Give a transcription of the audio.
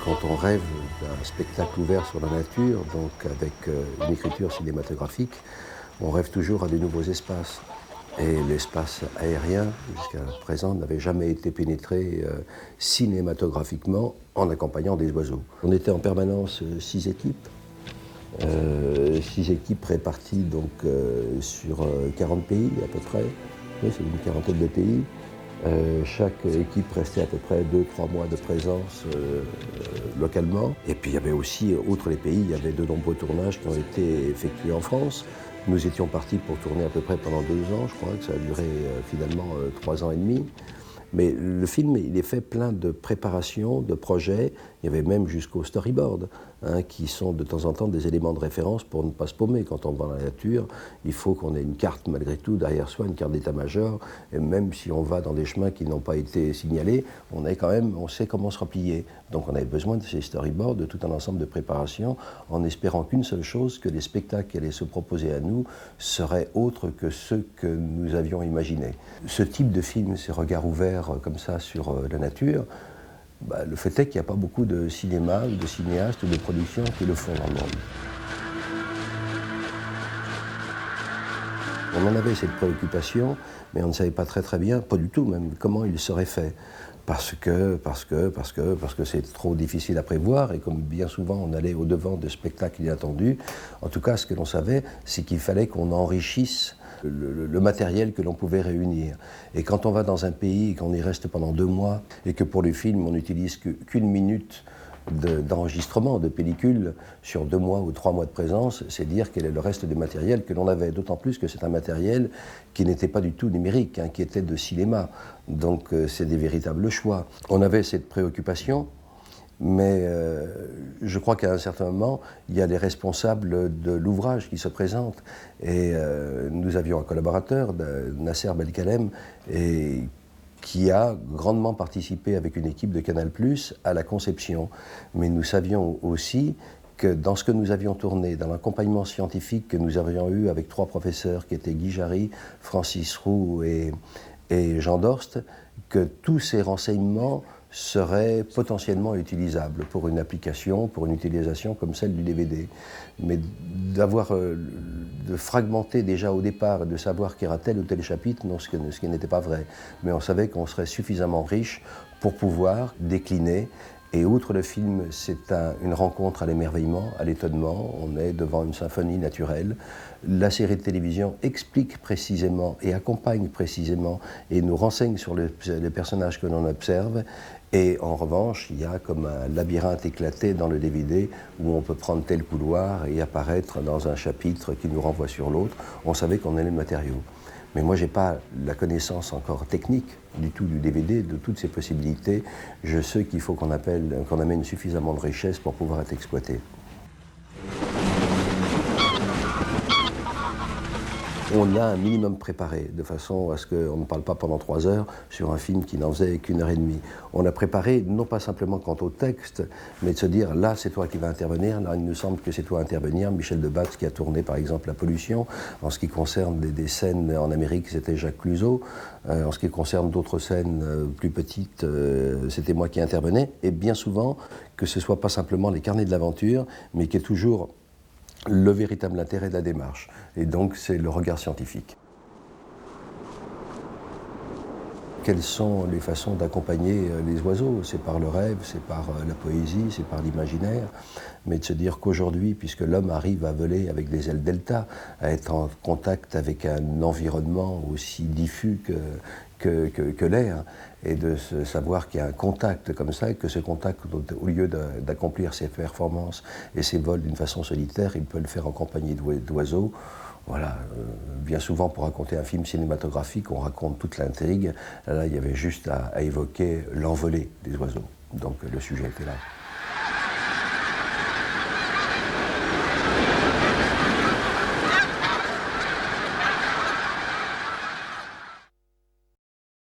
Quand on rêve d'un spectacle ouvert sur la nature, donc avec une écriture cinématographique, on rêve toujours à de nouveaux espaces. Et l'espace aérien, jusqu'à présent, n'avait jamais été pénétré cinématographiquement en accompagnant des oiseaux. On était en permanence 6 équipes. 6 équipes réparties donc, sur 40 pays à peu près. Oui, c'est une quarantaine de pays. Chaque équipe restait à peu près 2-3 mois de présence localement. Et puis il y avait aussi, outre les pays, il y avait de nombreux tournages qui ont été effectués en France. Nous étions partis pour tourner à peu près pendant 2 ans, je crois que ça a duré finalement 3 ans et demi. Mais le film, il est fait plein de préparations, de projets. Il y avait même jusqu'au storyboard, qui sont de temps en temps des éléments de référence pour ne pas se paumer. Quand on va dans la nature, il faut qu'on ait une carte malgré tout derrière soi, une carte d'état-major. Et même si on va dans des chemins qui n'ont pas été signalés, on sait comment se replier. Donc on avait besoin de ces storyboards, de tout un ensemble de préparations, en espérant qu'une seule chose, que les spectacles qui allaient se proposer à nous seraient autres que ceux que nous avions imaginés. Ce type de film, ces regards ouverts comme ça sur la nature, le fait est qu'il n'y a pas beaucoup de cinéma ou de cinéastes ou de productions qui le font dans le monde. On en avait cette préoccupation, mais on ne savait pas très bien, pas du tout même, comment il serait fait. Parce que c'est trop difficile à prévoir, et comme bien souvent on allait au-devant de spectacles inattendus, en tout cas ce que l'on savait, c'est qu'il fallait qu'on enrichisse le matériel que l'on pouvait réunir. Et quand on va dans un pays et qu'on y reste pendant 2 mois, et que pour le film on n'utilise qu'une minute d'enregistrement, de pellicule, sur 2 mois ou 3 mois de présence, c'est dire quel est le reste du matériel que l'on avait. D'autant plus que c'est un matériel qui n'était pas du tout numérique, qui était de cinéma. Donc c'est des véritables choix. On avait cette préoccupation, mais je crois qu'à un certain moment, il y a les responsables de l'ouvrage qui se présentent. Et nous avions un collaborateur, Nasser Belkalem, et qui a grandement participé avec une équipe de Canal+ à la conception. Mais nous savions aussi que dans ce que nous avions tourné, dans l'accompagnement scientifique que nous avions eu avec 3 professeurs qui étaient Guy Jarry, Francis Roux et Jean Dorst, que tous ces renseignements seraient potentiellement utilisables pour une application, pour une utilisation comme celle du DVD. Mais de fragmenter déjà au départ et de savoir qu'il y aura tel ou tel chapitre, non, ce qui n'était pas vrai. Mais on savait qu'on serait suffisamment riche pour pouvoir décliner. Et outre le film, c'est une rencontre à l'émerveillement, à l'étonnement. On est devant une symphonie naturelle. La série de télévision explique précisément et accompagne précisément et nous renseigne sur les personnages que l'on observe. Et en revanche, il y a comme un labyrinthe éclaté dans le DVD où on peut prendre tel couloir et apparaître dans un chapitre qui nous renvoie sur l'autre. On savait qu'on avait le matériau. Mais moi, je n'ai pas la connaissance encore technique du tout du DVD, de toutes ces possibilités. Je sais qu'il faut qu'on amène suffisamment de richesse pour pouvoir être exploité. On a un minimum préparé, de façon à ce qu'on ne parle pas pendant 3 heures sur un film qui n'en faisait qu'1 heure et demie. On a préparé, non pas simplement quant au texte, mais de se dire, là, c'est toi qui vas intervenir, là, il nous semble que c'est toi à intervenir. Michel Debatz, qui a tourné, par exemple, La Pollution. En ce qui concerne des scènes en Amérique, c'était Jacques Cluzot. En ce qui concerne d'autres scènes plus petites, c'était moi qui intervenais. Et bien souvent, que ce ne soit pas simplement les carnets de l'aventure, mais qu'il y ait toujours le véritable intérêt de la démarche. Et donc, c'est le regard scientifique. Quelles sont les façons d'accompagner les oiseaux? C'est par le rêve, c'est par la poésie, c'est par l'imaginaire. Mais de se dire qu'aujourd'hui, puisque l'homme arrive à voler avec des ailes delta, à être en contact avec un environnement aussi diffus que l'air, et de savoir qu'il y a un contact comme ça, et que ce contact, au lieu d'accomplir ses performances et ses vols d'une façon solitaire, il peut le faire en compagnie d'oiseaux. Voilà, bien souvent pour raconter un film cinématographique, on raconte toute l'intrigue. Là, il y avait juste à évoquer l'envolée des oiseaux. Donc le sujet était là.